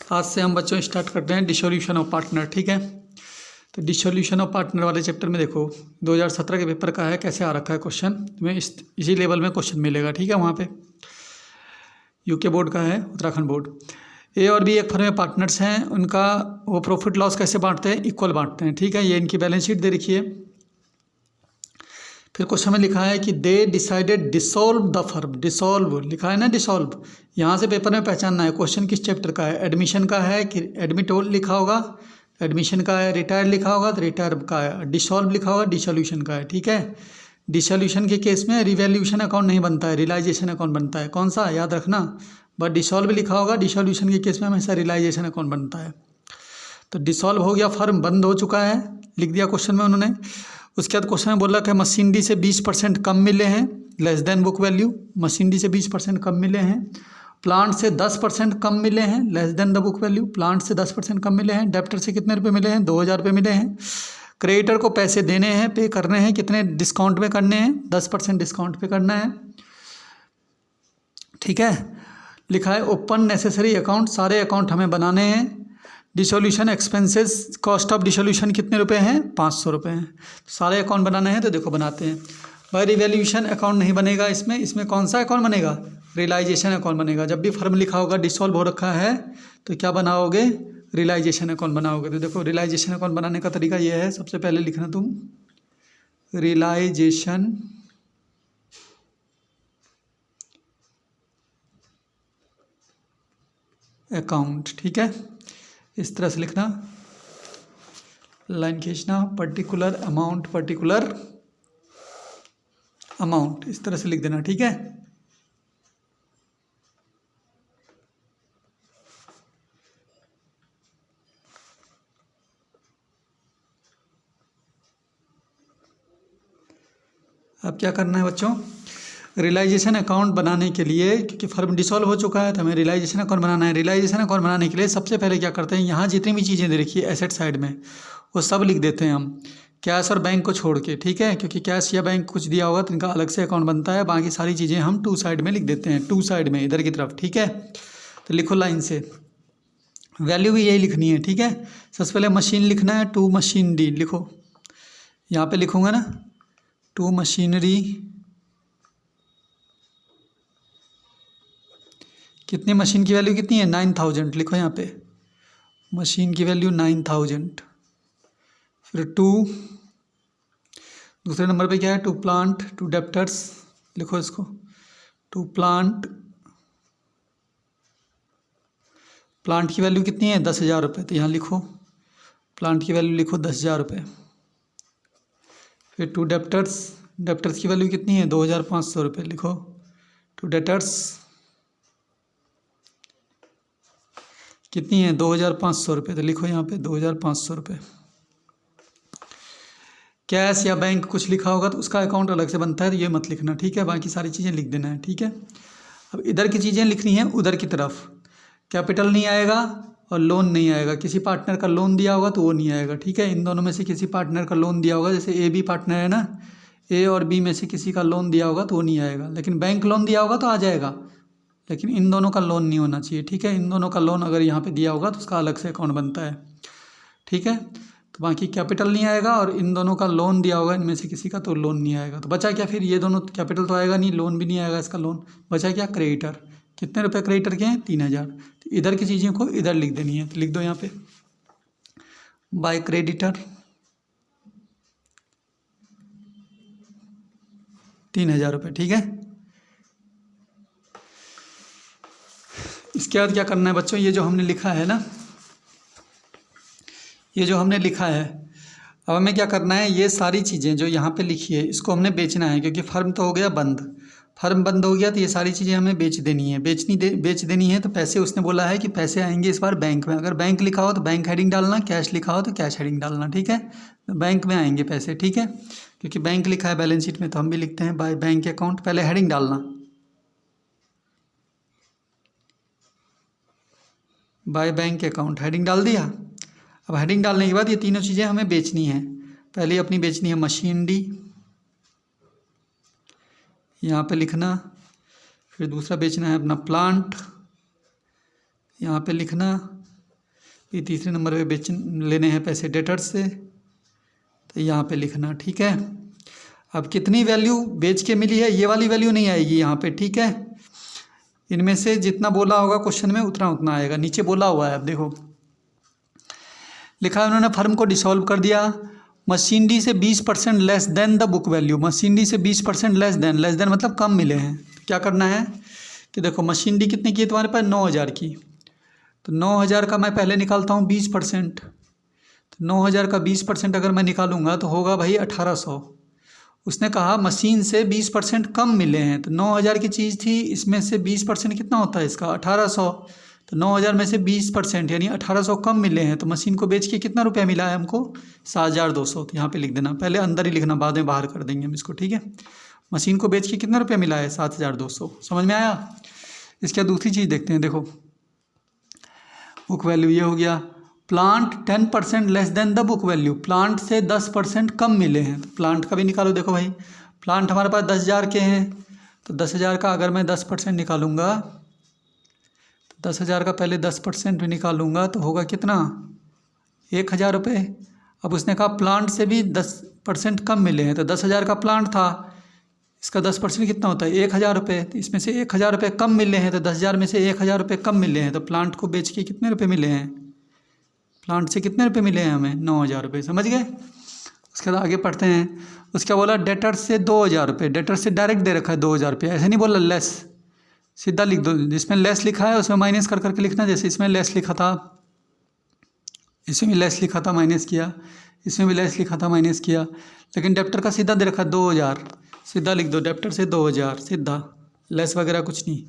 आज से हम बच्चों स्टार्ट करते हैं डिसोल्यूशन ऑफ पार्टनर। ठीक है, तो डिसोल्यूशन ऑफ पार्टनर वाले चैप्टर में देखो 2017 के पेपर का है, कैसे आ रखा है क्वेश्चन, तुम्हें इसी लेवल में क्वेश्चन मिलेगा। ठीक है, वहाँ पे यूके बोर्ड का है, उत्तराखंड बोर्ड। ए और बी एक फर्म में पार्टनर्स हैं, उनका वो प्रॉफिट लॉस कैसे बांटते हैं, इक्वल बांटते हैं। ठीक है, ये इनकी बैलेंस शीट दे रखी है। फिर क्वेश्चन में लिखा है कि they decided dissolve the firm. Dissolve लिखा है ना, डिसॉल्व यहाँ से पेपर में पहचानना है क्वेश्चन किस चैप्टर का है। एडमिशन का है कि एडमिटोल लिखा होगा, एडमिशन का है। रिटायर लिखा होगा तो रिटायर का है। डिसॉल्व लिखा होगा, डिसोल्यूशन का है। ठीक है, डिसोल्यूशन के केस में रिवैल्यूएशन अकाउंट नहीं बनता है, रियलाइजेशन अकाउंट बनता है। कौन सा, याद रखना। बट डिसॉल्व लिखा होगा, डिसोल्यूशन के केस में हमेशा रियलाइजेशन अकाउंट बनता है। तो डिसॉल्व हो गया, फर्म बंद हो चुका है, लिख दिया क्वेश्चन में उन्होंने। उसके बाद क्वेश्चन में बोला कि मशीनरी से 20% कम मिले हैं, less than book value. Machinery से 20% कम मिले हैं। प्लांट से 10% कम मिले हैं, less than the book value. Plant से 10% कम मिले हैं। डेप्टर से कितने रुपए मिले हैं, 2000 रुपये मिले हैं। क्रेडिटर को पैसे देने हैं, पे करने हैं, कितने डिस्काउंट में करने हैं, 10% डिस्काउंट पे करना है। ठीक है, लिखा है ओपन नेसेसरी अकाउंट, सारे अकाउंट हमें बनाने हैं। Dissolution expenses, cost of dissolution कितने रुपए हैं, 500 रुपये हैं। सारे अकाउंट बनाने हैं, तो देखो बनाते हैं। बाय रिवैल्यूएशन अकाउंट नहीं बनेगा इसमें कौन सा अकाउंट बनेगा, रियलाइजेशन अकाउंट बनेगा। जब भी फर्म लिखा होगा डिसॉल्व हो रखा है तो क्या बनाओगे, रियलाइजेशन अकाउंट बनाओगे। तो देखो रियलाइजेशन अकाउंट बनाने का तरीका ये है, सबसे पहले लिखना तुम रियलाइजेशन अकाउंट। ठीक है, इस तरह से लिखना, लाइन खींचना, पर्टिकुलर अमाउंट, पर्टिकुलर अमाउंट, इस तरह से लिख देना। ठीक है, अब क्या करना है बच्चों, रियलाइजेशन अकाउंट बनाने के लिए, क्योंकि फर्म डिसॉल्व हो चुका है तो हमें रियलाइजेशन अकाउंट बनाना है। रियलाइजेशन अकाउंट बनाने के लिए सबसे पहले क्या करते हैं, यहाँ जितनी भी चीज़ें दे रखी है एसेट साइड में वो सब लिख देते हैं हम, कैश और बैंक को छोड़ के। ठीक है, क्योंकि कैश या बैंक कुछ दिया होगा तो इनका अलग से अकाउंट बनता है, बाकी सारी चीज़ें हम टू साइड में लिख देते हैं, टू साइड में इधर की तरफ। ठीक है, तो लिखो लाइन से, वैल्यू भी यही लिखनी है। ठीक है, सबसे पहले मशीन लिखना है, टू मशीनरी लिखो, यहाँ पे लिखूँगा ना, टू मशीनरी कितनी, मशीन की वैल्यू कितनी है, 9000 लिखो यहाँ पे, मशीन की वैल्यू 9000। फिर टू, दूसरे नंबर पे क्या है, टू प्लांट, टू डेप्टर्स लिखो इसको, टू प्लांट, प्लांट की वैल्यू कितनी है, 10,000 रुपये, तो यहाँ लिखो प्लांट की वैल्यू लिखो 10,000 रुपये। फिर टू डेप्टर्स, डेप्टर्स की वैल्यू कितनी है, 2,500 रुपये लिखो, टू डेटर्स कितनी है, 2,500 रुपये, तो लिखो यहाँ पे 2,500 रुपये। कैश या बैंक कुछ लिखा होगा तो उसका अकाउंट अलग से बनता है, तो ये मत लिखना। ठीक है, बाकी सारी चीज़ें लिख देना है। ठीक है, अब इधर की चीज़ें लिखनी है उधर की तरफ। कैपिटल नहीं आएगा और लोन नहीं आएगा, किसी पार्टनर का लोन दिया होगा तो वो नहीं आएगा। ठीक है, इन दोनों में से किसी पार्टनर का लोन दिया होगा, जैसे ए बी पार्टनर है ना, ए और बी में से किसी का लोन दिया होगा तो वो नहीं आएगा, लेकिन बैंक लोन दिया होगा तो आ जाएगा, लेकिन इन दोनों का लोन नहीं होना चाहिए। ठीक है, इन दोनों का लोन अगर यहाँ पे दिया होगा तो उसका अलग से अकाउंट बनता है। ठीक है, तो बाकी कैपिटल नहीं आएगा और इन दोनों का लोन दिया होगा इनमें से किसी का, तो लोन नहीं आएगा। तो बचा क्या फिर, ये दोनों कैपिटल तो आएगा नहीं, लोन भी नहीं आएगा इसका, लोन बचा क्या, क्रेडिटर। कितने रुपए क्रेडिटर के हैं, 3,000। तो इधर की चीज़ों को इधर लिख देनी है, तो लिख दो यहाँ पे बाय क्रेडिटर 3,000 रुपये। ठीक है, इसके बाद क्या करना है बच्चों, ये जो हमने लिखा है ना, ये जो हमने लिखा है, अब हमें क्या करना है, ये सारी चीज़ें जो यहाँ पे लिखी है इसको हमने बेचना है, क्योंकि फर्म तो हो गया बंद, फर्म बंद हो गया तो ये सारी चीज़ें हमें बेच देनी है। बेच देनी है तो पैसे, उसने बोला है कि पैसे आएंगे इस बार बैंक में। अगर बैंक लिखा हो तो बैंक हेडिंग डालना, कैश लिखा हो तो कैश हेडिंग डालना। ठीक है, तो बैंक में आएंगे पैसे। ठीक है, क्योंकि बैंक लिखा है बैलेंस शीट में तो हम भी लिखते हैं बाय बैंक अकाउंट, पहले हेडिंग डालना, बाय बैंक अकाउंट, हेडिंग डाल दिया। अब हेडिंग डालने के बाद ये तीनों चीज़ें हमें बेचनी है। पहले अपनी बेचनी है मशीनरी, यहाँ पे लिखना। फिर दूसरा बेचना है अपना प्लांट, यहाँ पे लिखना। ये तीसरे नंबर पे बेच लेने हैं पैसे डेटर्स से, तो यहाँ पे लिखना, ठीक है। अब कितनी वैल्यू बेच के मिली है, ये वाली वैल्यू नहीं आएगी यहाँ पे, ठीक है। इनमें से जितना बोला होगा क्वेश्चन में उतना उतना आएगा। नीचे बोला हुआ है, अब देखो लिखा है उन्होंने, फर्म को डिसॉल्व कर दिया, मशीनरी से 20% less than the book value, machinery से 20% लेस देन मतलब कम मिले हैं। तो क्या करना है कि देखो मशीनरी कितने की है तुम्हारे पास, 9000 की, तो 9000 का मैं पहले निकालता हूँ 20%, तो 9000 का 20% अगर मैं निकालूंगा तो होगा भाई 1800। उसने कहा मशीन से 20% कम मिले हैं, तो 9000 की चीज़ थी, इसमें से 20% कितना होता है इसका 1800, तो 9000 में से 20% यानी 1800 कम मिले हैं, तो मशीन को बेच के कितना रुपया मिला है हमको 7200। तो यहाँ पे लिख देना, पहले अंदर ही लिखना, बाद में बाहर कर देंगे हम इसको, ठीक है। मशीन को बेच के कितना रुपया मिला है 7200, समझ में आया। इसके बाद दूसरी चीज़ देखते हैं, देखो बुक वैल्यू ये हो गया, plant 10% less than the book value, plant से 10% कम मिले हैं, तो प्लांट का भी निकालो। देखो भाई प्लांट हमारे पास 10,000 के हैं, तो 10,000 का अगर मैं 10% निकालूंगा, तो 10,000 का पहले 10% भी निकालूंगा तो होगा कितना 1,000 रुपये। अब उसने कहा प्लांट से भी 10% कम मिले हैं, तो 10,000 का प्लांट था, इसका 10% कितना होता है 1,000 रुपये, तो इसमें से 1,000 रुपये कम मिले हैं, तो 10,000 में से 1,000 रुपये कम मिले हैं, तो प्लांट को बेच के कितने रुपये मिले हैं, प्लांट से कितने रुपये मिले हैं हमें 9,000 रुपये, समझ गए। उसके बाद आगे पढ़ते हैं, उसका बोला डेटर से 2,000 रुपये, डेटर से डायरेक्ट दे रखा है 2,000 रुपये, ऐसे नहीं बोला लेस, सीधा लिख दो, जिसमें लेस लिखा है उसमें माइनस कर करके लिखना, जैसे इसमें लेस लिखा था, इसमें भी लेस लिखा था माइनस किया, इसमें भी लेस लिखा था माइनस किया, लेकिन डेप्टर का सीधा दे रखा 2,000, सीधा लिख दो डेप्टर से 2,000, सीधा, लेस वगैरह कुछ नहीं,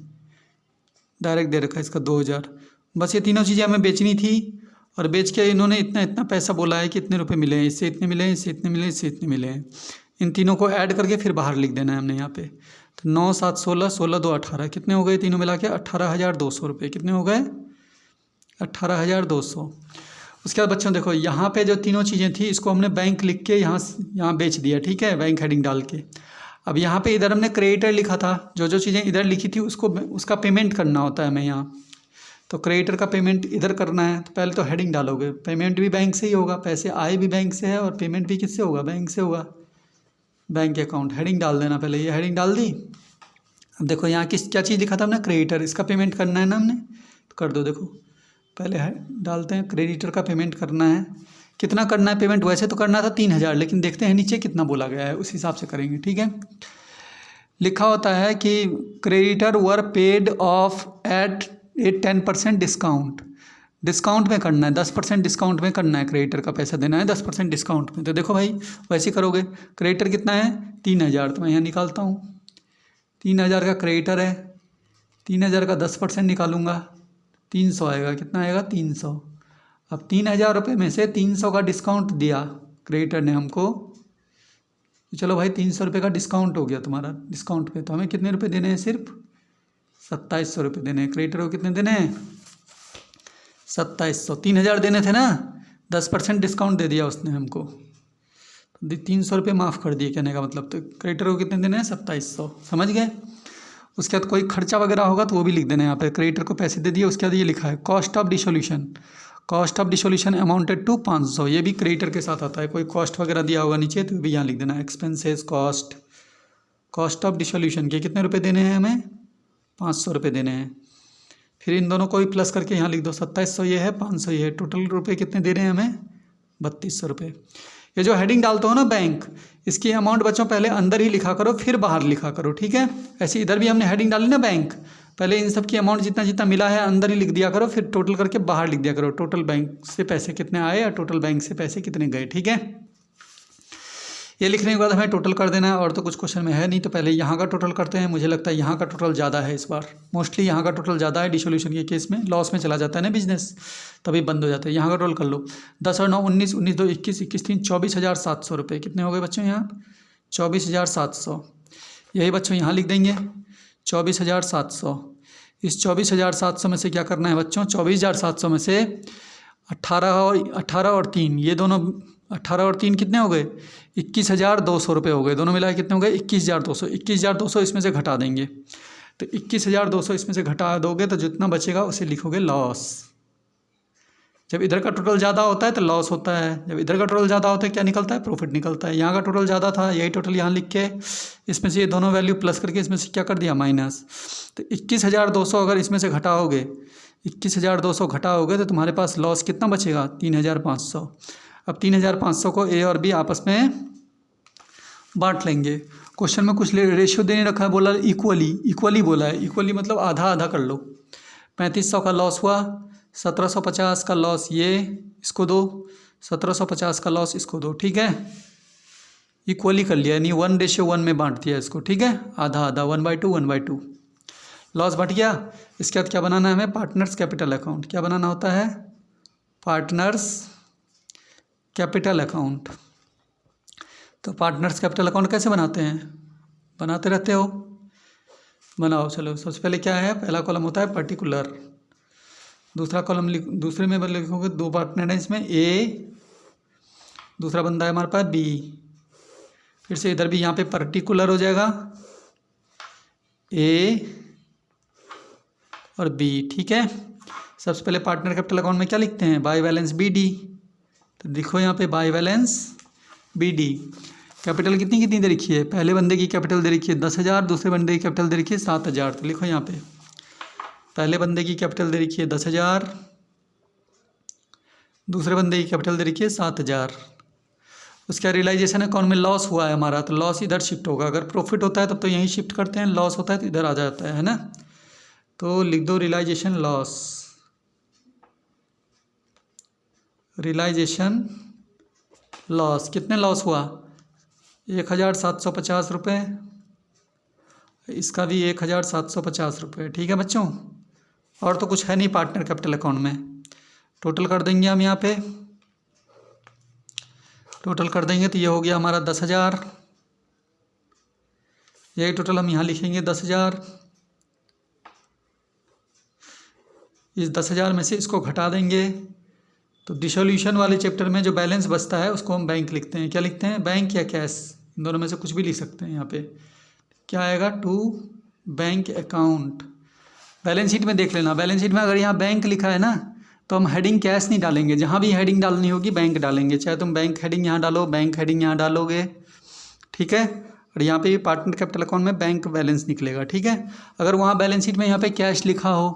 डायरेक्ट दे रखा है इसका 2,000। बस ये तीनों चीज़ें हमें बेचनी थी, और बेच के इन्होंने इतना इतना पैसा बोला है कि इतने रुपए मिले हैं, इससे इतने मिले हैं, इससे इतने मिले हैं, इससे इतने मिले हैं, इन तीनों को ऐड करके फिर बाहर लिख देना है हमने यहाँ पे। तो 9, 7, 16, 16, 2, 18 कितने हो गए तीनों मिला के 18,200 रुपये, कितने हो गए 18,200। उसके बाद बच्चों देखो यहाँ पे जो तीनों चीज़ें थी इसको हमने बैंक लिख के यहाँ बेच दिया, ठीक है, बैंक हेडिंग डाल के। अब यहाँ पे इधर हमने क्रेडिटर लिखा था, जो जो चीज़ें इधर लिखी थी उसको उसका पेमेंट करना होता है हमें यहाँ, तो क्रेडिटर का पेमेंट इधर करना है, तो पहले तो हेडिंग डालोगे, पेमेंट भी बैंक से ही होगा, पैसे आए भी बैंक से है और पेमेंट भी किससे होगा, बैंक से होगा, बैंक अकाउंट, हेडिंग डाल देना पहले, ये हेडिंग डाल दी। अब देखो यहाँ क्या चीज़ लिखा था हमने क्रेडिटर, इसका पेमेंट करना है ना हमने, तो कर दो। देखो पहले डालते हैं क्रेडिटर का पेमेंट करना है, कितना करना है पेमेंट, वैसे तो करना था 3,000, लेकिन देखते हैं नीचे कितना बोला गया है उस हिसाब से करेंगे, ठीक है। लिखा होता है कि creditor were paid off at 10% discount, discount में करना है, 10% डिस्काउंट में करना है, क्रेडिटर का पैसा देना है 10% डिस्काउंट में। तो देखो भाई वैसे करोगे, क्रेडिटर कितना है 3,000, तो मैं यहाँ निकालता हूँ 3,000 का क्रेडिटर है, 3,000 का 10% निकालूंगा 300 आएगा, कितना आएगा 300। अब 3,000 रुपये में से 300 का डिस्काउंट दिया क्रेडिटर ने हमको, चलो भाई 300 रुपये का डिस्काउंट हो गया तुम्हारा, डिस्काउंट पे तो हमें कितने रुपये देने हैं, सिर्फ 2700 रुपये देने हैं। क्रेडिटर को कितने देने हैं 2700, 3,000 देने थे ना, 10% डिस्काउंट दे दिया उसने हमको, तो 300 रुपये माफ़ कर दिए, कहने का मतलब। तो क्रेडिटर को कितने देने हैं 2700, समझ गए। उसके बाद कोई खर्चा वगैरह होगा तो वो भी लिख देना है यहाँ पे, क्रेडिटर को पैसे दे दिए। उसके बाद ये लिखा है cost of dissolution, cost of dissolution amounted to 500, ये भी क्रेडिटर के साथ आता है, कोई कॉस्ट वगैरह दिया होगा नीचे तो भी यहाँ लिख देना है, expenses cost, cost of dissolution के कितने रुपये देने हैं हमें 500 रुपये देने हैं। फिर इन दोनों को भी प्लस करके यहाँ लिख दो, 2700 ये है, 500 ये है, टोटल रुपये कितने दे रहे हैं हमें 3200 रुपये। ये जो हेडिंग डालते हो ना बैंक, इसकी अमाउंट बच्चों पहले अंदर ही लिखा करो फिर बाहर लिखा करो, ठीक है। ऐसे इधर भी हमने हेडिंग डाली ना बैंक, पहले इन सब की अमाउंट जितना जितना मिला है अंदर ही लिख दिया करो, फिर टोटल करके बाहर लिख दिया करो, टोटल बैंक से पैसे कितने आए या टोटल बैंक से पैसे कितने गए, ठीक है। ये लिखने के बाद हमें टोटल कर देना है, और तो कुछ क्वेश्चन में है नहीं, तो पहले यहाँ का टोटल करते हैं। मुझे लगता है यहाँ का टोटल ज़्यादा है इस बार, मोस्टली यहाँ का टोटल ज़्यादा है, डिसोल्यूशन के केस में लॉस में चला जाता है ना बिजनेस, तभी बंद हो जाता है। यहाँ का टोटल कर लो, 10 और 9 19, 19 2 21, 21 3 24,700 रुपये, कितने हो गए बच्चों यहाँ 24,700। यही बच्चों यहाँ लिख देंगे 24,700। इस 24,700 में से क्या करना है बच्चों, 24,700 में से 18 और 3, ये दोनों 18 और 3 कितने हो गए 21,200 रुपये हो गए, दोनों मिलाए कितने हो गए 21,200। 21,200 इसमें से घटा देंगे, तो 21,200 इसमें से घटा दोगे तो जितना बचेगा उसे लिखोगे लॉस, जब इधर का टोटल ज़्यादा होता है तो लॉस होता है, जब इधर का टोटल ज़्यादा होता है क्या निकलता है, प्रॉफिट निकलता है। यहाँ का टोटल ज़्यादा था, यही टोटल यहाँ लिख के इसमें से ये दोनों वैल्यू प्लस करके इसमें से क्या कर दिया माइनस। तो 21,200 अगर इसमें से घटाओगे, 21,200 घटाओगे तो तुम्हारे पास लॉस कितना बचेगा, 3,500। अब 3,500 को ए और बी आपस में बांट लेंगे। क्वेश्चन में कुछ रेशियो देने रखा है, बोला इक्वली बोला है। इक्वली मतलब आधा आधा कर लो। 3500 का लॉस हुआ, 1750 का लॉस ये इसको दो, 1750 का लॉस इसको दो, ठीक है। इक्वली कर लिया, यानी 1:1 में बांट दिया इसको, ठीक है। आधा आधा 1/2 1/2 लॉस बट गया। इसके बाद क्या बनाना है हमें, पार्टनर्स कैपिटल अकाउंट। क्या बनाना होता है, पार्टनर्स कैपिटल अकाउंट। तो पार्टनर्स कैपिटल अकाउंट कैसे बनाते हैं, बनाते रहते हो, बनाओ। चलो सबसे पहले क्या है, पहला कॉलम होता है पर्टिकुलर, दूसरा कॉलम दूसरे में लिखोगे 2 पार्टनर है इसमें, ए, दूसरा बंदा है हमारे पास बी। फिर से इधर भी यहाँ पे पर्टिकुलर हो जाएगा, ए और बी, ठीक है। सबसे पहले पार्टनर कैपिटल अकाउंट में क्या लिखते हैं, बाय बैलेंस बी डी। तो देखो यहाँ पे by balance B D. Capital कितनी कितनी दे रखी है, पहले बंदे की कैपिटल दे रखी है 10,000, दूसरे बंदे की कैपिटल दे रखी है 7,000। तो लिखो यहाँ पे पहले बंदे की कैपिटल दे रखी है 10,000, दूसरे बंदे की कैपिटल दे रखी है 7,000। उसका रियलाइजेशन अकाउंट में लॉस हुआ है हमारा, तो लॉस इधर शिफ्ट होगा। अगर प्रॉफिट होता है तब तो यहीं शिफ्ट करते हैं, लॉस होता है तो इधर आ जाता है ना। तो लिख दो रियलाइजेशन लॉस, रियलाइजेशन लॉस। कितने लॉस हुआ, 1,750 रुपये, इसका भी 1,750 रुपये, ठीक है बच्चों। और तो कुछ है नहीं पार्टनर कैपिटल अकाउंट में। टोटल कर देंगे हम यहाँ पे, टोटल कर देंगे तो ये हो गया हमारा 10,000। यही टोटल हम यहाँ लिखेंगे 10,000। इस 10,000 में से इसको घटा देंगे तो डिसोल्यूशन वाले चैप्टर में जो बैलेंस बचता है उसको हम बैंक लिखते हैं। क्या लिखते हैं, बैंक या कैश, इन दोनों में से कुछ भी लिख सकते हैं। यहाँ पे क्या आएगा, to bank account. Balance sheet में देख लेना, बैलेंस शीट में अगर यहाँ बैंक लिखा है ना तो हम हेडिंग कैश नहीं डालेंगे, जहाँ भी हेडिंग डालनी होगी बैंक डालेंगे। चाहे तुम बैंक हेडिंग यहाँ डालो, बैंक हेडिंग यहाँ डालोगे, ठीक है। और यहाँ पे भी पार्टनर कैपिटल अकाउंट में बैंक बैलेंस निकलेगा, ठीक है। अगर वहाँ बैलेंस शीट में यहाँ पे कैश लिखा हो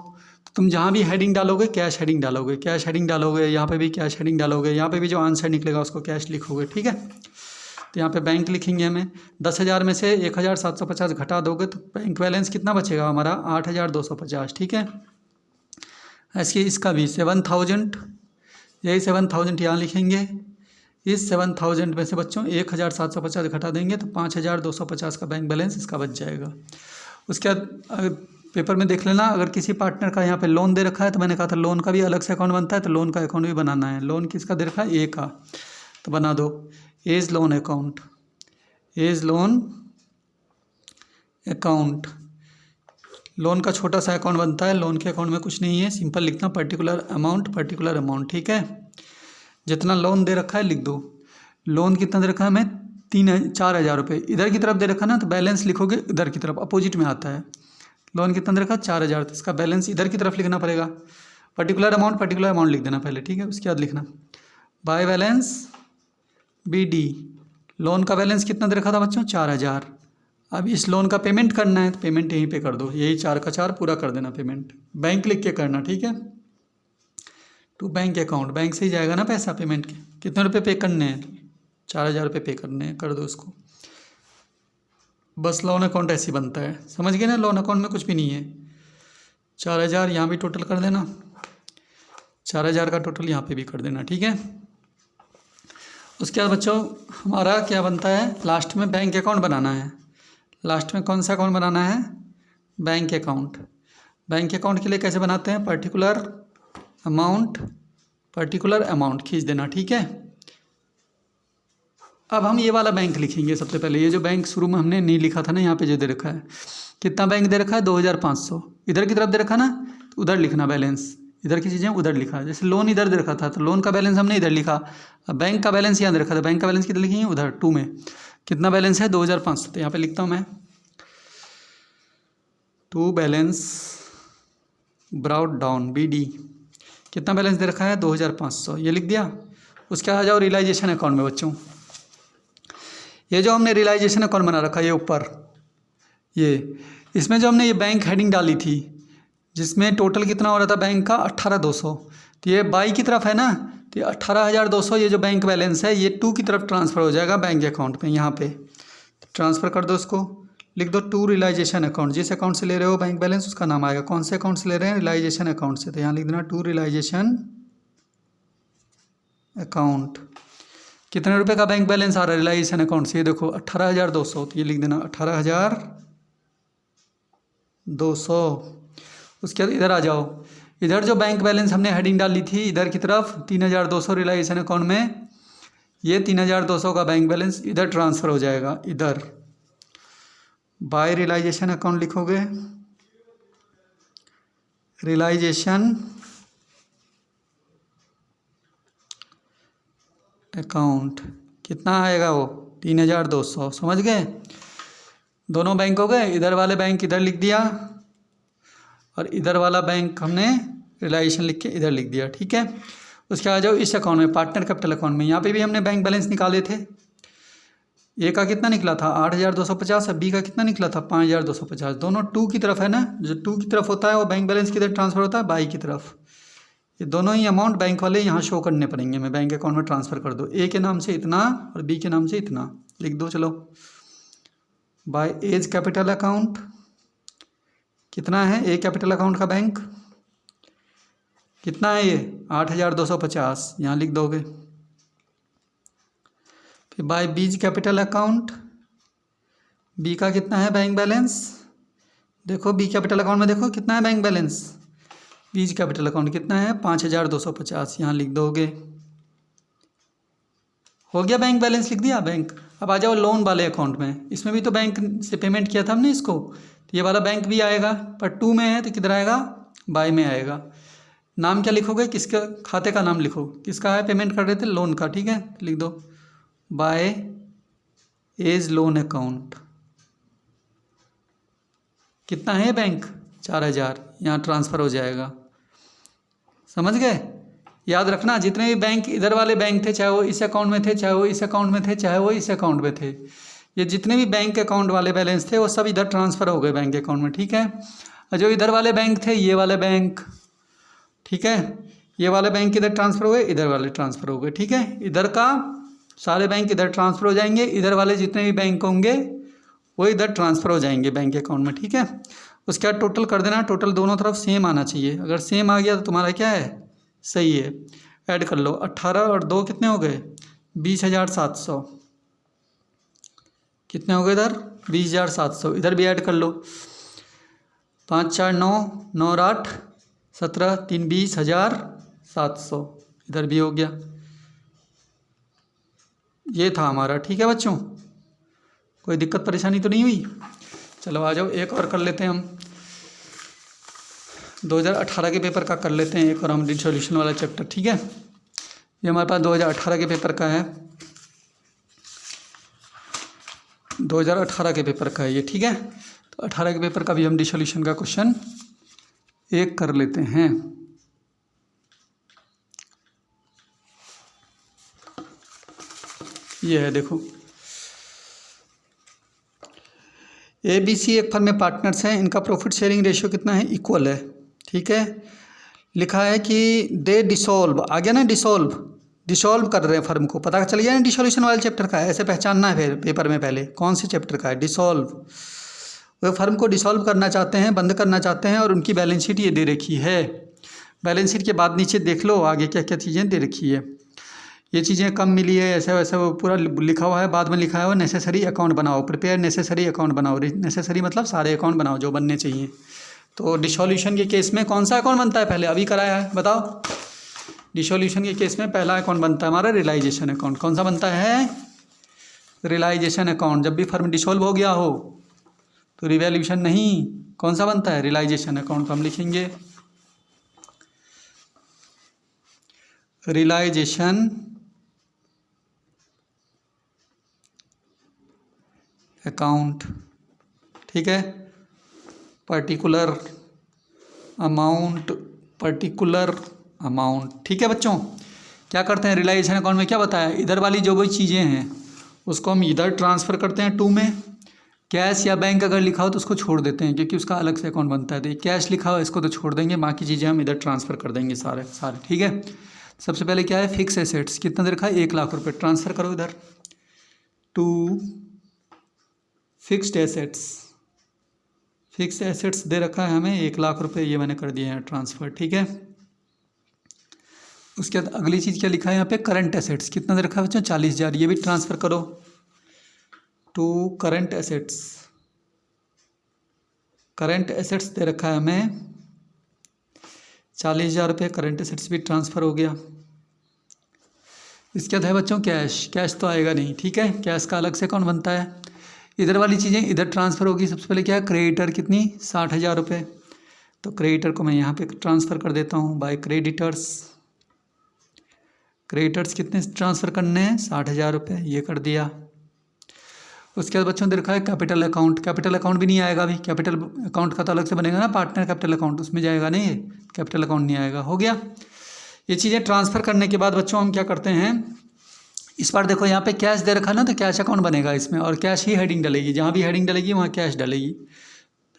तो तुम जहाँ भी हेडिंग डालोगे कैश हेडिंग डालोगे, कैश हेडिंग डालोगे, यहाँ पे भी कैश हेडिंग डालोगे, यहाँ पे भी जो आंसर निकलेगा उसको कैश लिखोगे, ठीक है। तो यहाँ पे बैंक लिखेंगे हमें। 10,000 में से 1,750 घटा दोगे तो बैंक बैलेंस कितना बचेगा हमारा, 8,250, ठीक है। ऐसे इसका भी 7,000, यही 7,000 यहाँ लिखेंगे। इस 7,000 में से बच्चों 1,750 घटा देंगे तो 5,250 का बैंक बैलेंस इसका बच जाएगा। उसके बाद पेपर में देख लेना, अगर किसी पार्टनर का यहाँ पे लोन दे रखा है तो मैंने कहा था लोन का भी अलग से अकाउंट बनता है, तो लोन का अकाउंट भी बनाना है। लोन किसका दे रखा है, ए का, तो बना दो as loan account, as loan account. Loan का छोटा सा अकाउंट बनता है, लोन के अकाउंट में कुछ नहीं है, सिंपल लिखना पर्टिकुलर अमाउंट, ठीक है। जितना लोन दे रखा है लिख दो। लोन कितना दे रखा है हमें, 4,000 रुपये। इधर की तरफ दे रखा ना तो बैलेंस लिखोगे इधर की तरफ, अपोजिट में आता है। लोन कितना दे रखा, 4,000, तो इसका बैलेंस इधर की तरफ लिखना पड़ेगा। पर्टिकुलर अमाउंट लिख देना पहले, ठीक है। उसके बाद लिखना by balance B D. Loan का बैलेंस कितना दे रखा था बच्चों, 4,000। अब इस लोन का पेमेंट करना है तो पेमेंट यहीं पे कर दो, यही 4 का 4 पूरा कर देना पेमेंट। बैंक लिख के करना, ठीक है। टू बैंक अकाउंट, बैंक से ही जाएगा ना पैसा पेमेंट के। कितने रुपए पे करने हैं, 4,000 रुपये पे करने हैं, कर दो इसको। बस लोन अकाउंट ऐसे बनता है, समझ गए ना। लोन अकाउंट में कुछ भी नहीं है। 4,000 यहाँ भी टोटल कर देना, 4,000 का टोटल यहाँ पे भी कर देना, ठीक है। उसके बाद बच्चों हमारा क्या बनता है, लास्ट में बैंक अकाउंट बनाना है। लास्ट में कौन सा अकाउंट बनाना है, बैंक अकाउंट। बैंक अकाउंट के लिए कैसे बनाते हैं, पर्टिकुलर अमाउंट खींच देना, ठीक है। अब हम ये वाला बैंक लिखेंगे सबसे पहले। ये जो बैंक शुरू में हमने नहीं लिखा था ना, यहाँ पे जो दे रखा है, कितना बैंक दे रखा है, 2,500। इधर की तरफ दे रखा ना तो उधर लिखना बैलेंस, इधर की चीज़ें उधर लिखा। जैसे लोन इधर दे रखा था तो लोन का बैलेंस हमने इधर लिखा। अब बैंक का बैलेंस यहाँ दे रखा था, बैंक का बैलेंस किधर लिखेंगे, उधर 2 में। कितना बैलेंस है, 2,500। तो यहाँ पे लिखता हूँ मैं, to balance brought down B D. कितना बैलेंस दे रखा है 2500, ये लिख दिया। उसके आ जाओ रियलाइजेशन अकाउंट में बच्चों। ये जो हमने रियलाइजेशन अकाउंट बना रखा है ये ऊपर, ये इसमें जो हमने ये बैंक हेडिंग डाली थी जिसमें टोटल कितना हो रहा था बैंक का 18,200, तो ये बाई की तरफ है ना, तो ये 18,200 ये जो बैंक बैलेंस है ये टू की तरफ ट्रांसफ़र हो जाएगा बैंक अकाउंट में। यहाँ पे ट्रांसफ़र कर दो, उसको लिख दो टू रियलाइजेशन अकाउंट। जिस अकाउंट से ले रहे हो बैंक बैलेंस उसका नाम आएगा। कौन से अकाउंट से ले रहे हैं, रियलाइजेशन अकाउंट से, तो यहाँ लिख देना टू रियलाइजेशन अकाउंट। कितने रुपए का बैंक बैलेंस आ रहा है रियलाइजेशन अकाउंट से, ये देखो 18,200, तो ये लिख देना 18,200। उसके बाद इधर आ जाओ, इधर जो बैंक बैलेंस हमने हेडिंग डाली थी इधर की तरफ 3,200 रियलाइजेशन अकाउंट में, ये 3,200 का बैंक बैलेंस इधर ट्रांसफ़र हो जाएगा। इधर बाय रियलाइजेशन अकाउंट लिखोगे, रियलाइजेशन अकाउंट कितना आएगा वो 3,200, समझ गए। दोनों बैंक हो गए, इधर वाले बैंक इधर लिख दिया और इधर वाला बैंक हमने रियलाइजेशन लिख के इधर लिख दिया, ठीक है। उसके आ जाओ इस अकाउंट में, पार्टनर कैपिटल अकाउंट में, यहाँ पे भी हमने बैंक बैलेंस निकाले थे। ए का कितना निकला था 8,250 और बी का कितना निकला था 5,250। दोनों टू की तरफ है ना, जो टू की तरफ होता है वो बैंक बैलेंस किधर ट्रांसफ़र होता है बाई की तरफ। ये दोनों ही अमाउंट बैंक वाले यहाँ शो करने पड़ेंगे, मैं बैंक अकाउंट में ट्रांसफ़र कर दो। ए के नाम से इतना और बी के नाम से इतना लिख दो। चलो बाय एज कैपिटल अकाउंट कितना है, ए कैपिटल अकाउंट का बैंक कितना है, ये 8,250 यहाँ लिख दोगे। फिर बाय बीज कैपिटल अकाउंट, बी का कितना है बैंक बैलेंस, देखो बी कैपिटल अकाउंट में देखो कितना है बैंक बैलेंस, बीज कैपिटल अकाउंट कितना है 5,250 यहाँ लिख दोगे। हो गया बैंक बैलेंस, लिख दिया बैंक। अब आ जाओ लोन वाले अकाउंट में, इसमें भी तो बैंक से पेमेंट किया था हमने इसको, तो ये वाला बैंक भी आएगा, पर टू में है तो किधर आएगा बाय में आएगा। नाम क्या लिखोगे, किसका खाते का नाम लिखो, किसका है पेमेंट कर रहे थे लोन का, ठीक है। लिख दो बाय एज लोन अकाउंट। कितना है बैंक 4,000, यहाँ ट्रांसफ़र हो जाएगा, समझ गए। याद रखना जितने भी बैंक इधर वाले बैंक थे, चाहे वो इस अकाउंट में थे, चाहे वो इस अकाउंट में थे, चाहे वो इस अकाउंट में थे, ये जितने भी बैंक अकाउंट वाले बैलेंस थे वो सब इधर ट्रांसफ़र हो गए बैंक अकाउंट में, ठीक है। और जो इधर वाले बैंक थे ये वाले बैंक, ठीक है, ये वाले बैंक इधर ट्रांसफ़र हो गए, इधर वाले ट्रांसफ़र हो गए, ठीक है। इधर का सारे बैंक इधर ट्रांसफ़र हो जाएंगे, इधर वाले जितने भी बैंक होंगे वो इधर ट्रांसफ़र हो जाएंगे बैंक अकाउंट में, ठीक है। उसके बाद टोटल कर देना, टोटल दोनों तरफ सेम आना चाहिए, अगर सेम आ गया तो तुम्हारा क्या है सही है। ऐड कर लो 18 और 2 कितने हो गए 20,700, कितने हो गए इधर 20,700, इधर भी ऐड कर लो 5 4 9 9 और 8 17 3 20,700, इधर भी हो गया। ये था हमारा, ठीक है बच्चों, कोई दिक्कत परेशानी तो नहीं हुई। चलो आ जाओ एक और कर लेते हैं हम, 2018 के पेपर का कर लेते हैं एक और हम डिसोल्यूशन वाला चैप्टर, ठीक है। ये हमारे पास 2018 के पेपर का है, 2018 के पेपर का है ये, ठीक है। तो 18 के पेपर का भी हम डिसोल्यूशन का क्वेश्चन एक कर लेते हैं। ये है देखो, ABC एक फर्म में पार्टनर्स हैं, इनका प्रॉफिट शेयरिंग रेशियो कितना है इक्वल है, ठीक है। लिखा है कि दे डिसॉल्व, आ गया ना डिसॉल्व कर रहे हैं फर्म को, पता चल गया ना डिसोल्यूशन वाले चैप्टर का है, ऐसे पहचानना है फिर पेपर में पहले कौन से चैप्टर का है डिसॉल्व। वो फर्म को डिसॉल्व करना चाहते हैं, बंद करना चाहते हैं, और उनकी बैलेंस शीट ये दे रखी है। बैलेंस शीट के बाद नीचे देख लो आगे क्या क्या चीज़ें दे रखी है, ये चीज़ें कम मिली है ऐसे वैसे वो पूरा लिखा हुआ है। बाद में लिखा है वो नेसेसरी अकाउंट बनाओ, प्रिपेयर नेसेसरी अकाउंट बनाओ, नेसेसरी मतलब सारे अकाउंट बनाओ जो बनने चाहिए। तो डिसोल्यूशन के केस में कौन सा अकाउंट बनता है, पहले अभी कराया है बताओ। डिसोल्यूशन के केस में पहला अकाउंट बनता है हमारा रियलाइजेशन अकाउंट। कौन सा बनता है रियलाइजेशन अकाउंट। जब भी फर्म डिसॉल्व हो गया हो तो रिवैल्यूएशन नहीं, कौन सा बनता है रियलाइजेशन अकाउंट। हम लिखेंगे रियलाइजेशन अकाउंट, ठीक है। Particular amount. ठीक है बच्चों, क्या करते हैं रियलाइजेशन अकाउंट में, क्या बताया, इधर वाली जो भी चीज़ें हैं उसको हम इधर ट्रांसफ़र करते हैं टू में। कैश या बैंक अगर लिखा हो तो उसको छोड़ देते हैं क्योंकि उसका अलग से अकाउंट बनता है। तो कैश लिखा हो इसको तो छोड़ देंगे, बाकी चीज़ें हम इधर ट्रांसफ़र कर देंगे सारे। ठीक है, सबसे पहले क्या है, फिक्स एसेट्स, कितना दे रखा है, 1 लाख रुपये, ट्रांसफ़र करो इधर to fixed assets. Fix assets दे रखा है हमें 1 लाख रुपये, ये मैंने कर दिए हैं ट्रांसफ़र। ठीक है, उसके बाद अगली चीज़ क्या लिखा है यहाँ पे, करंट एसेट्स, कितना दे रखा है बच्चों, 40,000, ये भी ट्रांसफ़र करो to current assets. Current assets दे रखा है हमें 40,000 रुपये, करंट एसेट्स भी ट्रांसफ़र हो गया। इसके बाद है बच्चों कैश, कैश तो आएगा नहीं। ठीक है, कैश का अलग से अकाउंट बनता है। इधर वाली चीज़ें इधर ट्रांसफ़र होगी। सबसे पहले क्या है, क्रेडिटर, कितनी, 60,000 रुपये, तो क्रेडिटर को मैं यहाँ पे ट्रांसफ़र कर देता हूँ बाय क्रेडिटर्स। क्रेडिटर्स कितने ट्रांसफ़र करने हैं, 60,000 रुपये, ये कर दिया। उसके बाद बच्चों दे रखा है कैपिटल अकाउंट, कैपिटल अकाउंट भी नहीं आएगा अभी, कैपिटल अकाउंट का तो अलग से बनेगा ना, पार्टनर कैपिटल अकाउंट, उसमें जाएगा नहीं, ये कैपिटल अकाउंट नहीं आएगा। हो गया। ये चीज़ें ट्रांसफ़र करने के बाद बच्चों हम क्या करते हैं, इस बार देखो यहाँ पे कैश दे रखा ना, तो कैश अकाउंट बनेगा इसमें, और कैश ही हेडिंग डलेगी, जहाँ भी हेडिंग डलेगी वहाँ कैश डलेगी।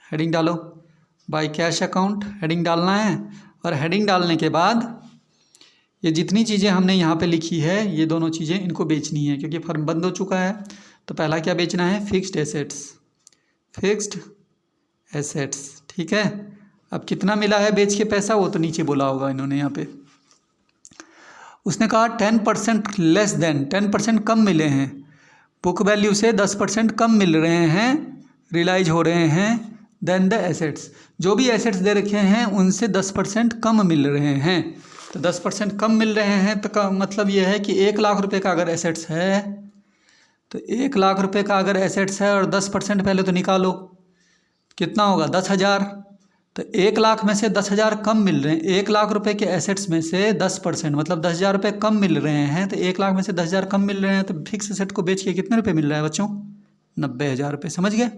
हेडिंग डालो बाय कैश अकाउंट, हेडिंग डालना है। और हेडिंग डालने के बाद ये जितनी चीज़ें हमने यहाँ पे लिखी है, ये दोनों चीज़ें इनको बेचनी है क्योंकि फर्म बंद हो चुका है। तो पहला क्या बेचना है, फिक्स्ड एसेट्स, फिक्स्ड एसेट्स। ठीक है, अब कितना मिला है बेच के पैसा, वो तो नीचे बोला होगा इन्होंने यहाँ पे। उसने कहा 10% लेस देन, 10% कम मिले हैं, बुक वैल्यू से 10% कम मिल रहे हैं, रियलाइज हो रहे हैं, देन द एसेट्स, जो भी एसेट्स दे रखे हैं उनसे 10% कम मिल रहे हैं। तो 10% कम मिल रहे हैं तो का मतलब ये है कि 1 लाख रुपए का अगर एसेट्स है, तो 1 लाख रुपए का अगर एसेट्स है और 10% पहले तो निकालो, कितना होगा, 10,000। तो 1 लाख में से 10,000 कम मिल रहे हैं, 1 लाख रुपए के एसेट्स में से 10% मतलब 10,000 रुपये कम मिल रहे हैं। तो 1 लाख में से 10,000 कम मिल रहे हैं, तो फिक्स एसेट को बेच के कितने रुपये मिल रहा है बच्चों, 90,000 रुपये। समझ गए।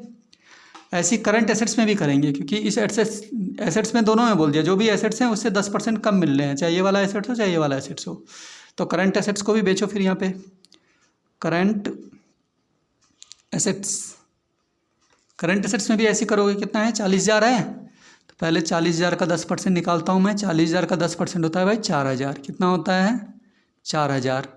ऐसी करंट एसेट्स में भी करेंगे क्योंकि इस एसेट्स में दोनों में बोल दिया, जो भी एसेट्स हैं उससे 10% कम मिल रहे हैं, चाहे ये वाला एसेट्स हो चाहे ये वाला एसेट्स हो। तो करंट एसेट्स को भी बेचो फिर यहाँ पे, करंट एसेट्स, करंट एसेट्स में भी ऐसे करोगे, कितना है, 40,000 है, तो पहले 40,000 का 10% निकालता हूँ मैं। 40,000 का 10% होता है भाई 4,000, कितना होता है, 4,000।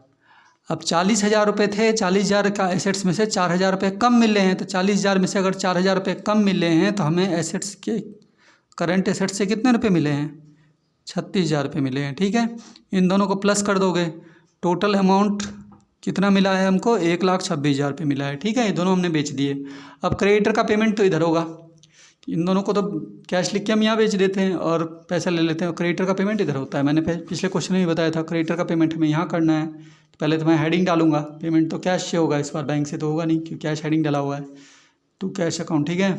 अब 40,000 रुपये थे, 40,000 का एसेट्स में से 4,000 रुपये कम मिले हैं, तो 40,000 में से अगर 4,000 रुपये कम मिले हैं तो हमें एसेट्स के, करंट एसेट्स से कितने रुपये मिले हैं, 36,000 रुपये मिले हैं। ठीक है, इन दोनों को प्लस कर दोगे, टोटल अमाउंट कितना मिला है हमको, 1,26,000 रुपये मिला है। ठीक है, ये दोनों हमने बेच दिए। अब क्रेडिटर का पेमेंट तो इधर होगा, इन दोनों को तो कैश लिख के हम यहाँ बेच देते हैं और पैसा ले लेते हैं, और क्रेडिटर का पेमेंट इधर होता है। मैंने पिछले क्वेश्चन में भी बताया था, क्रेडिटर का पेमेंट हमें यहाँ करना है। पहले तो मैं हेडिंग डालूंगा, पेमेंट तो कैश से होगा इस बार, बैंक से तो होगा नहीं क्योंकि कैश हेडिंग डाला हुआ है, टू कैश अकाउंट। ठीक है,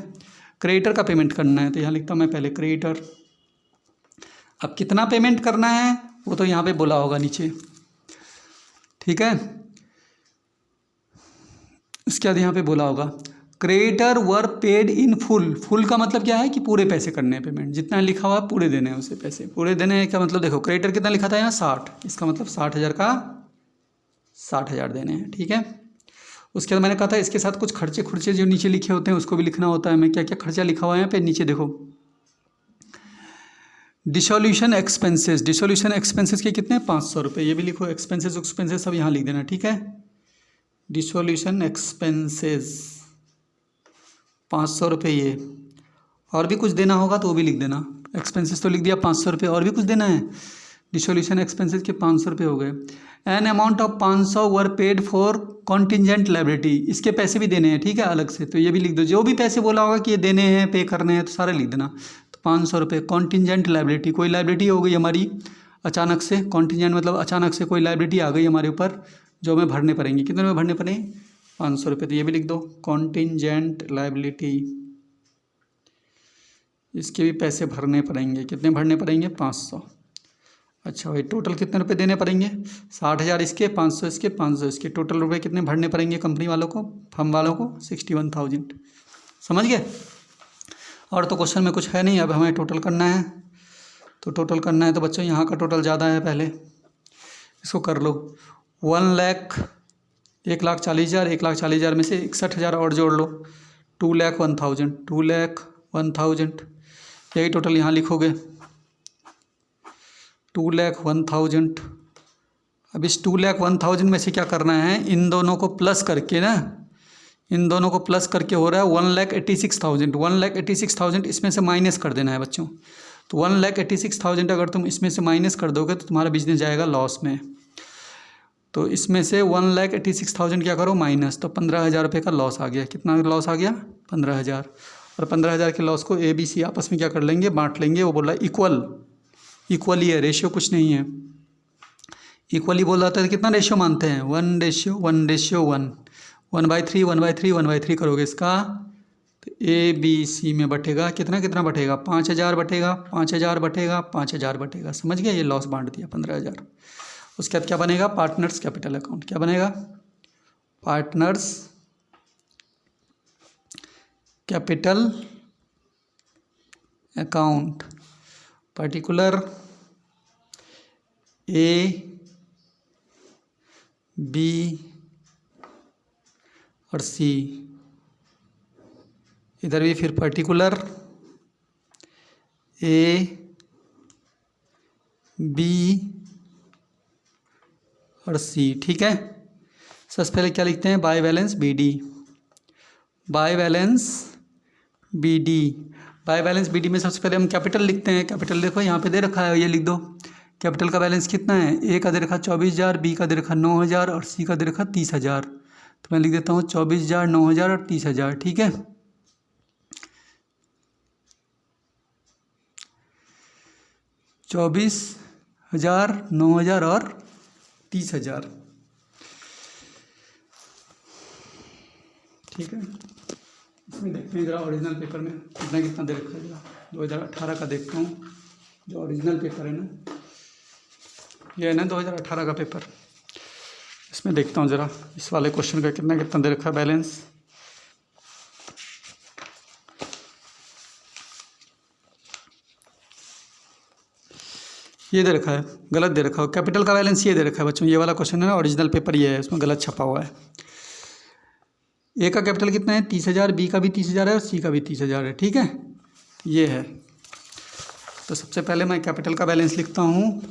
क्रेडिटर का पेमेंट करना है, तो यहाँ लिखता हूँ मैं पहले क्रेडिटर। अब कितना पेमेंट करना है वो तो यहाँ पे बोला होगा नीचे। ठीक है, उसके बाद यहाँ पे बोला होगा creditor were paid in full. Full का मतलब क्या है कि पूरे पैसे करने हैं पेमेंट, जितना लिखा हुआ पूरे देने हैं उसे पैसे, पूरे देने हैं। क्या मतलब, देखो क्रेडिटर कितना लिखा था यहाँ 60, इसका मतलब 60,000 का 60,000 देने हैं। ठीक है, उसके बाद मैंने कहा था इसके साथ कुछ खर्चे खुर्चे जो नीचे लिखे होते हैं उसको भी लिखना होता है। मैं क्या क्या खर्चा लिखा हुआ है यहाँ पे नीचे देखो, डिसोल्यूशन एक्सपेंसेस, डिसोल्यूशन एक्सपेंसेस के कितने, 500 रुपये, ये भी लिखो, एक्सपेंसेस एक्सपेंसेस सब यहाँ लिख देना। ठीक है, डिसोल्यूशन एक्सपेंसेस 500 रुपये, ये और भी कुछ देना होगा तो वो भी लिख देना। एक्सपेंसेस तो लिख दिया 500 रुपये, और भी कुछ देना है, डिसोल्यूशन एक्सपेंसेस के 500 रुपये हो गए। An amount of 500 were paid for contingent liability, इसके पैसे भी देने हैं। ठीक है, अलग से, तो ये भी लिख दो, जो भी पैसे बोला होगा कि ये देने हैं, पे करने हैं, तो सारे लिख देना। तो 500 रुपये कॉन्टिजेंट लायबिलिटी, कोई लायबिलिटी हो गई हमारी अचानक से, कॉन्टिजेंट मतलब अचानक से कोई लायबिलिटी आ गई हमारे ऊपर जो हमें भरने पड़ेंगे। कितने में भरने पड़ेंगे, 500 रुपये, तो ये भी लिख दो कॉन्टिजेंट लायबिलिटी, इसके भी पैसे भरने पड़ेंगे। कितने भरने पड़ेंगे, 500। अच्छा भाई, टोटल कितने रुपए देने पड़ेंगे, 60,000 इसके, 500 इसके, 500 इसके, टोटल रुपए कितने भरने पड़ेंगे कंपनी वालों को, फर्म वालों को, 61,000। समझ गए। और तो क्वेश्चन में कुछ है नहीं, अब हमें टोटल करना है। तो टोटल करना है तो बच्चों यहाँ का टोटल ज़्यादा है, पहले इसको कर लो। 1,40,000 1,40,000 में से 61,000 और जोड़ लो, 2,01,000 यही टोटल यहाँ लिखोगे 2,01,000। अब इस 2,01,000 में से क्या करना है, इन दोनों को प्लस करके ना, इन दोनों को प्लस करके हो रहा है 1,86,000। 1,86,000 इसमें से माइनस कर देना है बच्चों। तो 1,86,000 अगर तुम इसमें से माइनस कर दोगे तो तुम्हारा बिजनेस जाएगा लॉस में। तो इसमें से 1,86,000 क्या करो माइनस, तो 15,000 रुपये का लॉस आ गया। कितना लॉस आ गया, 15,000। और 15,000 के लॉस को ए बी सी आपस में क्या कर लेंगे, बांट लेंगे। वो बोल रहा है इक्वल ही है, रेशियो कुछ नहीं है, इक्वली बोल रहा था। कितना रेशियो मानते हैं, 1:1, 1/3 1/3 1/3 करोगे इसका, तो ए बी सी में बटेगा कितना कितना बटेगा, 5,000 बटेगा, 5,000 बटेगा, 5,000 बटेगा। समझ गया, ये लॉस बांट दिया 15,000। उसके बाद क्या बनेगा, पार्टनर्स कैपिटल अकाउंट। क्या बनेगा, partners capital account. Particular A B और सी, इधर भी फिर पर्टिकुलर ए बी और सी। ठीक है, सबसे पहले क्या लिखते हैं, by balance B D. By balance B D, by balance B D में सबसे पहले हम कैपिटल लिखते हैं। कैपिटल देखो यहाँ पे दे रखा है, ये लिख दो। कैपिटल का बैलेंस कितना है, ए का दे रखा 24,000, बी का दे रखा 9,000 और सी का दे रखा 30,000। तो मैं लिख देता हूँ 24,000, 9,000 और 30,000। ठीक है, 24,000, 9,000 और 30,000। ठीक है, इसमें देखते हैं जरा ओरिजिनल पेपर में कितना कितना दे रखा है। जरा 2018 का देखता हूँ, जो ओरिजिनल पेपर है ना, ये है ना 2018 का पेपर। इसमें देखता हूँ ज़रा इस वाले क्वेश्चन का कितना कितना दे रखा है बैलेंस। ये दे रखा है, गलत दे रखा है। कैपिटल का बैलेंस ये दे रखा है बच्चों, ये वाला क्वेश्चन है ना, ओरिजिनल पेपर ये है, उसमें गलत छपा हुआ है। ए का कैपिटल कितना है, 30,000, बी का भी 30,000 है और सी का भी 30,000 है। ठीक है, ये है। तो सबसे पहले मैं कैपिटल का बैलेंस लिखता हूँ।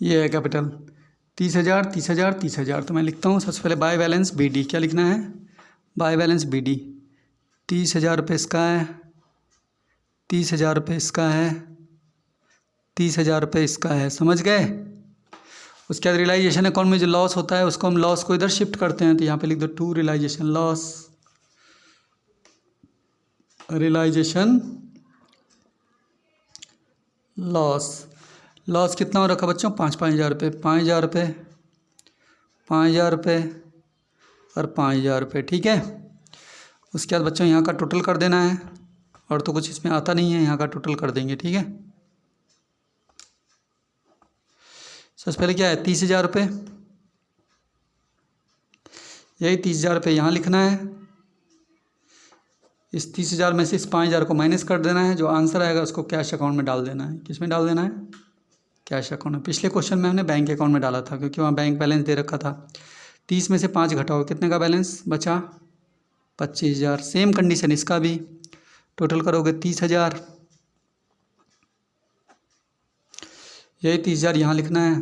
ये है कैपिटल 30,000 30,000 30,000। तो मैं लिखता हूँ सबसे पहले बाय बैलेंस बी डी। क्या लिखना है, बाय बैलेंस बी डी। 30,000 रुपये इसका है, 30,000 रुपये इसका है, 30,000 रुपये इसका है। समझ गए। उसके बाद रियलाइजेशन अकाउंट में जो लॉस होता है उसको हम लॉस को इधर शिफ्ट करते हैं। तो यहाँ पे लिख दो to realization loss. Realization loss, loss कितना हो रखा बच्चों, 5,000 रुपये, 5,000 रुपये, 5,000 रुपये और 5,000 रुपये। ठीक है, उसके बाद बच्चों यहाँ का टोटल कर देना है, और तो कुछ इसमें आता नहीं है, यहाँ का टोटल कर देंगे। ठीक है, सबसे पहले क्या है, 30,000 रुपये। यही 30,000 रुपये यहाँ लिखना है। इस 30,000 में से इस 5,000 को माइनस कर देना है। जो आंसर आएगा उसको कैश अकाउंट में डाल देना है। किस में डाल देना है, कैश अकाउंट में। पिछले क्वेश्चन में हमने बैंक अकाउंट में डाला था क्योंकि वहाँ बैंक बैलेंस दे रखा था। 30 में से 5 घटाओ, कितने का बैलेंस बचा, 25,000। सेम कंडीशन इसका भी, टोटल करोगे 30,000। यही 30,000 यहाँ लिखना है।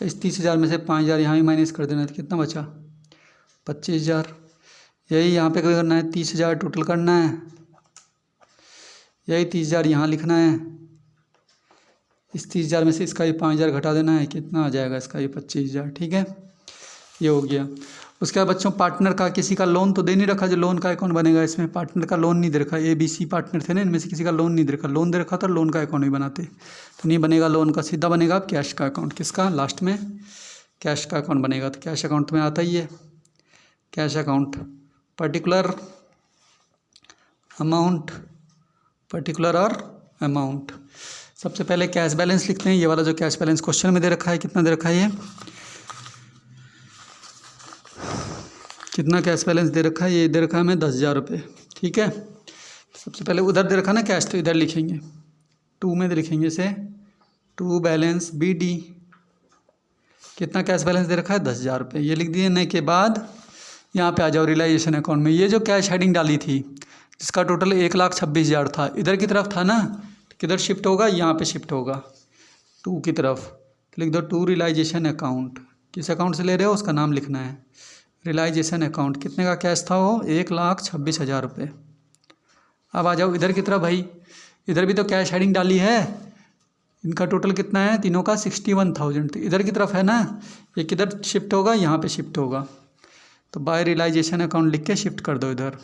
इस 30,000 में से 5,000 यहाँ भी माइनस कर देना है, तो कितना बचा, 25,000। यही यहाँ पे करना है, 30,000 टोटल करना है। यही 30,000 यहाँ लिखना है। इस 30,000 में से इसका ये 5,000 घटा देना है, कितना आ जाएगा इसका, ये 25,000। ठीक है, ये हो गया। उसके बाद बच्चों पार्टनर का किसी का लोन तो दे नहीं रखा, जो लोन का अकाउंट बनेगा इसमें पार्टनर का लोन नहीं दे रखा। ए बी सी पार्टनर थे ना, इनमें से किसी का लोन नहीं दे रखा। लोन दे रखा था लोन का अकाउंट नहीं बनाते, तो नहीं बनेगा लोन का, सीधा बनेगा कैश का अकाउंट। किसका, लास्ट में कैश का अकाउंट बनेगा। तो कैश अकाउंट में आता ही है, cash account particular amount, particular और अमाउंट। सबसे पहले कैश बैलेंस लिखते हैं। ये वाला जो कैश बैलेंस क्वेश्चन में दे रखा है, कितना दे रखा है, ये कितना कैश बैलेंस दे रखा है, ये दे रखा है हमें 10,000 रुपये। ठीक है, सबसे पहले उधर दे रखा ना कैश, तो इधर लिखेंगे 2 में लिखेंगे इसे, 2 बैलेंस BD, कितना कैश बैलेंस दे रखा है 10,000 रुपये, ये लिख देने के बाद यहाँ पे आ जाओ रियलाइजेशन अकाउंट में। ये जो कैश हेडिंग डाली थी जिसका टोटल 1,26,000 था, इधर की तरफ था ना, किधर शिफ्ट होगा, यहाँ पे शिफ्ट होगा 2 की तरफ। तो लिख दो 2 रियलाइजेशन अकाउंट। किस अकाउंट से ले रहे हो उसका नाम लिखना है, रियलाइजेशन अकाउंट। कितने का कैश था वो, 1,26,000 रुपये। अब आ जाओ इधर की तरफ भाई, इधर भी तो कैश हेडिंग डाली है, इनका टोटल कितना है तीनों का 61,000। तो इधर की तरफ है ना, ये किधर शिफ्ट होगा, यहाँ पे शिफ्ट होगा। तो बाय रियलाइजेशन अकाउंट लिख के शिफ्ट कर दो इधर।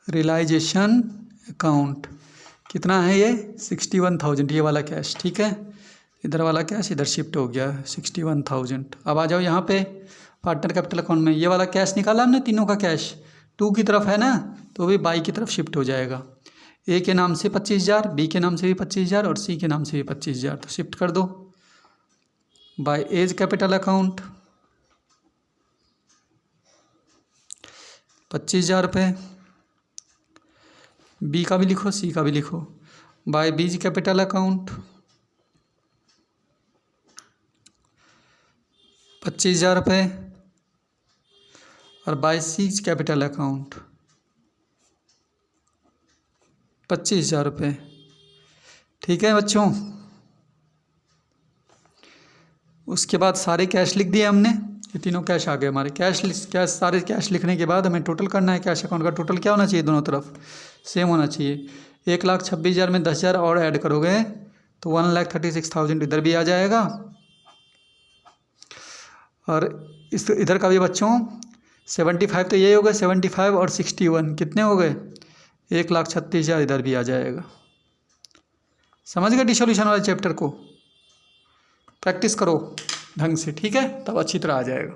रियलाइजेशन अकाउंट कितना है ये 61,000, ये वाला कैश। ठीक है, इधर वाला कैश इधर शिफ्ट हो गया 61,000। अब आ जाओ यहाँ पे पार्टनर कैपिटल अकाउंट में, ये वाला कैश निकाला हमने, तीनों का कैश 2 की तरफ है ना, तो भी बाई की तरफ शिफ्ट हो जाएगा। ए के नाम से 25,000, बी के नाम से भी 25,000 और सी के नाम से भी 25,000, तो शिफ्ट कर दो बाय एज कैपिटल अकाउंट 25,000 रुपये। बी का भी लिखो, सी का भी लिखो, बाय बीज कैपिटल अकाउंट 25,000 रुपये और बाय सीज कैपिटल अकाउंट 25,000 रुपये। ठीक है बच्चों, उसके बाद सारे कैश लिख दिए हमने, ये तीनों कैश आ गए हमारे। कैश सारे कैश लिखने के बाद हमें टोटल करना है। कैश अकाउंट का टोटल क्या होना चाहिए, दोनों तरफ सेम होना चाहिए। 1,26,000 में 10,000 और ऐड करोगे तो 1,36,000 इधर भी आ जाएगा, और इस इधर का भी बच्चों 75 तो यही हो गए, 75 और 61 कितने हो गए, 1,36,000 इधर भी आ जाएगा। समझ गए डिसोल्यूशन वाले चैप्टर को, प्रैक्टिस करो ढंग से, ठीक है, तब अच्छी तरह आ जाएगा।